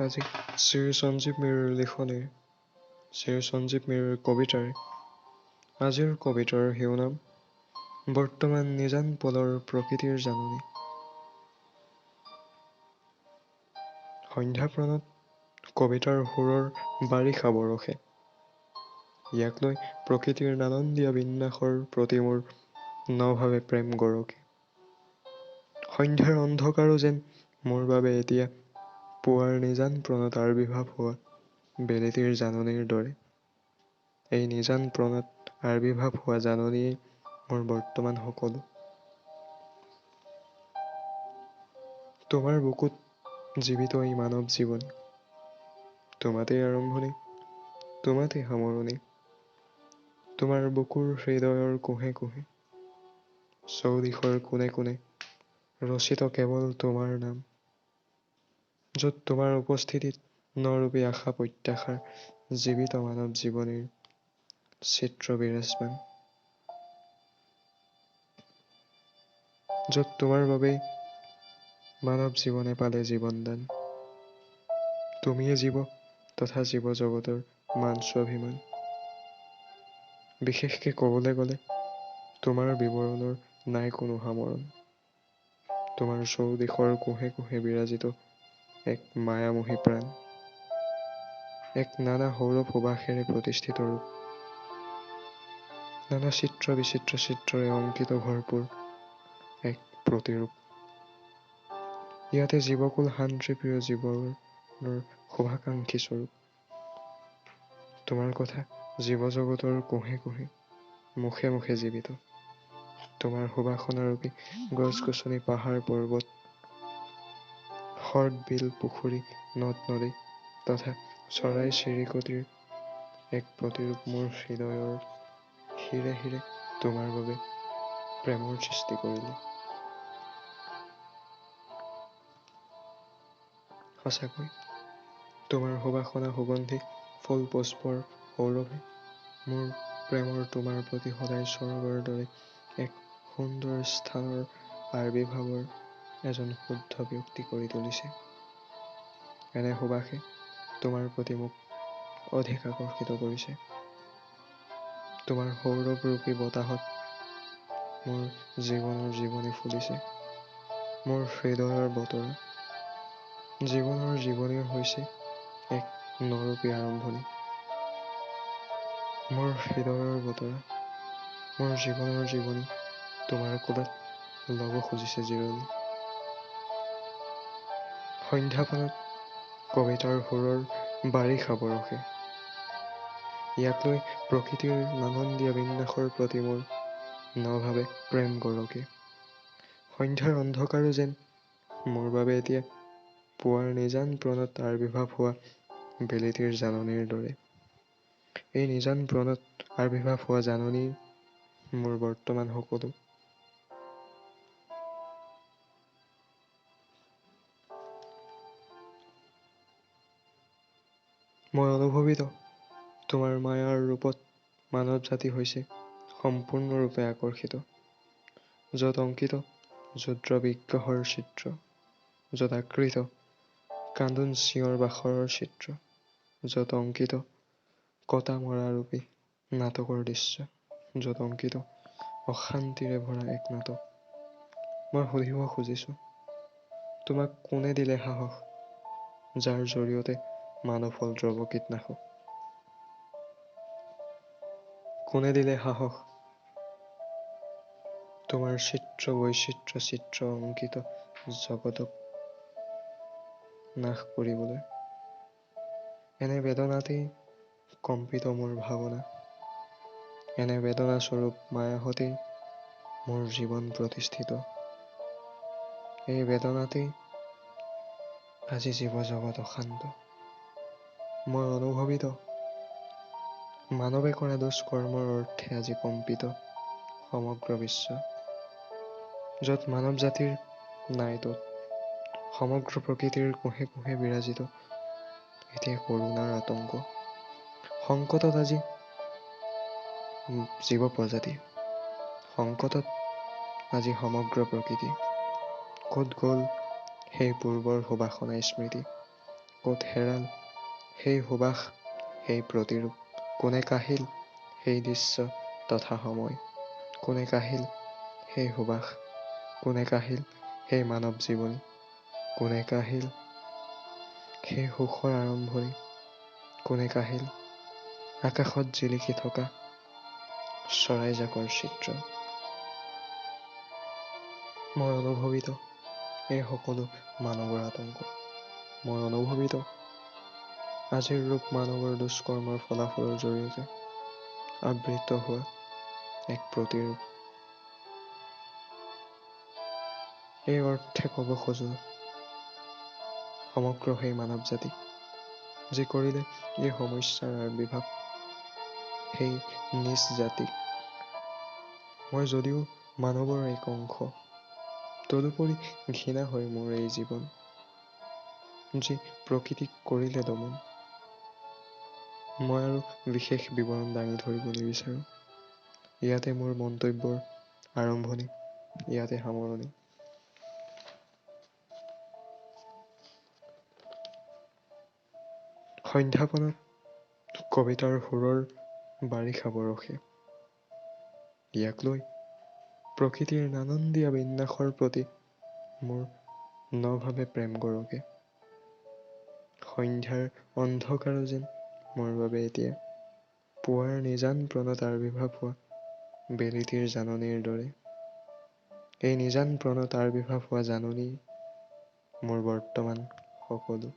আজি শ্ৰী সঞ্জীৱ মেৰিৰ লিখনি, শ্ৰী সঞ্জীৱ মেৰিৰ কবিতাৰে আজিৰ কবিতাৰ শিৰোনাম বৰ্তমান নিজান পলৰ প্ৰকৃতিৰ জাননী। সন্ধ্যাপ্ৰণত কবিতাৰ সুৰৰ বাৰিষা বৰষে, ইয়াক লৈ প্ৰকৃতিৰ নানান দিয়া বিন্যাসৰ প্ৰতি মোৰ নভাৱে প্ৰেম গৰকে। সন্ধ্যাৰ অন্ধকাৰো যেন মোৰ বাবে এতিয়া পুৱাৰ নিজান প্ৰণত আৰ্বিৰ্ভাৱ হোৱা বেলিতিৰ জাননীৰ দৰে। এই নিজান প্ৰণত আৰ্বিৰ্ভাৱ হোৱা জাননীয়েই মোৰ বৰ্তমান সকলো। তোমাৰ বুকুত জীৱিত এই মানৱ জীৱনী, তোমাতেই আৰম্ভণি, তোমাতেই সামৰণি। তোমাৰ বুকুৰ হৃদয়ৰ কোহে কোহে, চৌদিশৰ কোণে কোণে ৰচিত কেৱল তোমাৰ নাম। য'ত তোমাৰ উপস্থিতিত নৰূপী আশা প্ৰত্যাশাৰ জীৱিত মানৱ জীৱনীৰ চিত্ৰ বিৰাজমান। য'ত তোমাৰ বাবেই মানৱ জীৱনে পালে জীৱনদান। তুমিয়ে জীৱ তথা জীৱ জগতৰ মান স্বাভিমান। বিশেষকে ক'বলৈ গ'লে তোমাৰ বিৱৰণৰ নাই কোনো সামৰণ। তোমাৰ চৌদিশৰ কোহে কোহে বিৰাজিত এক মায়ামোহী প্ৰাণ, এক নানা সৌৰভ সুবাসেৰে প্ৰতিষ্ঠিত ৰূপ, নানা চিত্ৰ বিচিত্ৰ চিত্ৰৰে অংকিত ভৰপূৰ এক প্ৰতিৰূপ। ইয়াতে জীৱকুল শান্তিপ্ৰিয় জীৱনৰ শুভাকাংক্ষী স্বৰূপ। তোমাৰ কথা জীৱ জগতৰ কোহে কোহে মুখে মুখে জীৱিত। তোমাৰ সুবাসনাৰূপী গছ গছনি পাহাৰ পৰ্বত, হ্ৰদ বিল পুখুৰী নদ নদী তথা চৰাই চিৰিকটিৰ এক প্ৰতিৰূপ মোৰ হৃদয়ৰ শিৰে শিৰে তোমাৰ বাবে প্ৰেমৰ সৃষ্টি কৰিলে। সঁচাকৈ তোমাৰ সুবাসনা সুগন্ধি ফুল পুষ্পৰ সৌৰভে মোৰ প্ৰেমৰ তোমাৰ প্ৰতি সদায় স্বৰ্গৰ দৰে এক সুন্দৰ স্থানৰ আৰ্বিৰ্ভাৱৰ এজন শুদ্ধ ব্যক্তি কৰি তুলিছে। এনে সুবাসে তোমাৰ প্ৰতি মোক অধিক আকৰ্ষিত কৰিছে। তোমাৰ সৌৰভৰূপী বতাহত মোৰ জীৱনৰ জীৱনী ফুলিছে। মোৰ হৃদয়ৰ বতৰা, জীৱনৰ জীৱনীৰ হৈছে এক নৰূপী আৰম্ভণি। মোৰ হৃদয়ৰ বতৰা, মোৰ জীৱনৰ জীৱনী তোমাৰ কোলাত ল'ব খুজিছে জিৰণি। সন্ধ্যাপ্ৰণত কবিতাৰ সুৰৰ বাৰিষা বৰষে, ইয়াক লৈ প্ৰকৃতিৰ নানান দিয়া বিন্যাসৰ প্ৰতি মোৰ নভাৱে প্ৰেম গৰকে। সন্ধ্যাৰ অন্ধকাৰো যেন মোৰ বাবে এতিয়া পুৱাৰ নিজান প্ৰণত আৰ্বিৰ্ভাৱ হোৱা বেলিতিৰ জাননীৰ দৰে। এই নিজান প্ৰণত আৰ্বিৰ্ভাৱ হোৱা জাননীয়েই মোৰ বৰ্তমান সকলো। মই অনুভৱিত তোমাৰ মায়াৰ ৰূপত মানৱ জাতি হৈছে সম্পূৰ্ণৰূপে আকৰ্ষিত। য'ত অংকিত ক্ষুদ্ৰ বিগ্ৰহৰ চিত্ৰ, য'ত আকৃত কান্দোন চিঞৰ বাখৰৰ চিত্ৰ, য'ত অংকিত কটা মৰা ৰূপী নাটকৰ দৃশ্য, য'ত অংকিত অশান্তিৰে ভৰা এক নাটক। মই সুধিব খুজিছো, তোমাক কোনে দিলে সাহস, যাৰ জৰিয়তে মানৱ হ'ল দ্ৰৱ কীটনাশক? কোনে দিলে সাহস তোমাৰ চিত্ৰ বৈচিত্ৰ চিত্ৰ অংকিত জগতক নাশ কৰিবলৈ? এনে বেদনাতেই কম্পিত মোৰ ভাৱনা, এনে বেদনা স্বৰূপ মায়াহতেই মোৰ জীৱন প্ৰতিষ্ঠিত। এই বেদনাতেই আজি জীৱ জগত অশান্ত। মই অনুভৱিত মানৱে কৰা দুষ্কৰ্মৰ অৰ্থে আজি কম্পিত সমগ্ৰ বিশ্ব। য'ত মানৱ জাতিৰ নাই ত'ত সমগ্ৰ প্ৰকৃতিৰ কোহে কোহে বিৰাজিত এতিয়া কৰোণাৰ আতংক। সংকটত আজি জীৱ প্ৰজাতি, সংকটত আজি সমগ্ৰ প্ৰকৃতি। ক'ত গ'ল সেই পূৰ্বৰ সুবাসনা স্মৃতি, ক'ত হেৰাল সেই সুবাস, সেই প্ৰতিৰূপ? কোনে কাঢ়িল সেই দৃশ্য তথা সময়? কোনে কাঢ়িল সেই সুবাস? কোনে কাঢ়িল সেই মানৱ জীৱনী? কোনে কাঢ়িল সেই সুখৰ আৰম্ভণি? কোনে কাঢ়িল আকাশত জিলিকি থকা চৰাইজাকৰ চিত্ৰ? মই অনুভৱিত এই সকলো মানৱৰ আতংক। মই অনুভৱিত আজিৰ ৰূপ মানৱৰ দুষ্কৰ্মৰ ফলাফলৰ জৰিয়তে আবৃত হোৱা এক প্ৰতিৰূপ। এই অৰ্থে ক'ব খোজো সমগ্ৰ সেই মানৱ জাতিক, যি কৰিলে এই সমস্যাৰ আবিৰ্ভাৱ সেই নিজ জাতিক। মই যদিও মানৱৰ এক অংশ, তদুপৰি ঘৃণা হয় মোৰ এই জীৱন, যি প্ৰকৃতিক কৰিলে দমন। মই আৰু বিশেষ বিৱৰণ দাঙি ধৰিব নিবিচাৰো। ইয়াতে মোৰ মন্তব্যৰ আৰম্ভণি, ইয়াতে সামৰণি। সন্ধ্যাপনত কবিতাৰ সুৰৰ বাৰিষা বৰষে। ইয়াক লৈ প্ৰকৃতিৰ নানন্দীয়া বিন্যাসৰ প্ৰতি মোৰ নভাৱে প্ৰেম গৰকে। সন্ধ্যাৰ অন্ধকাৰো যেন মোৰ বাবে এতিয়া পুৱাৰ নিজান প্ৰণত আবিৰ্ভাৱ হোৱা বেলিতিৰ জাননীৰ দৰে। এই নিজান প্ৰণত আবিৰ্ভাৱ হোৱা জাননী মোৰ বৰ্তমান সকলো।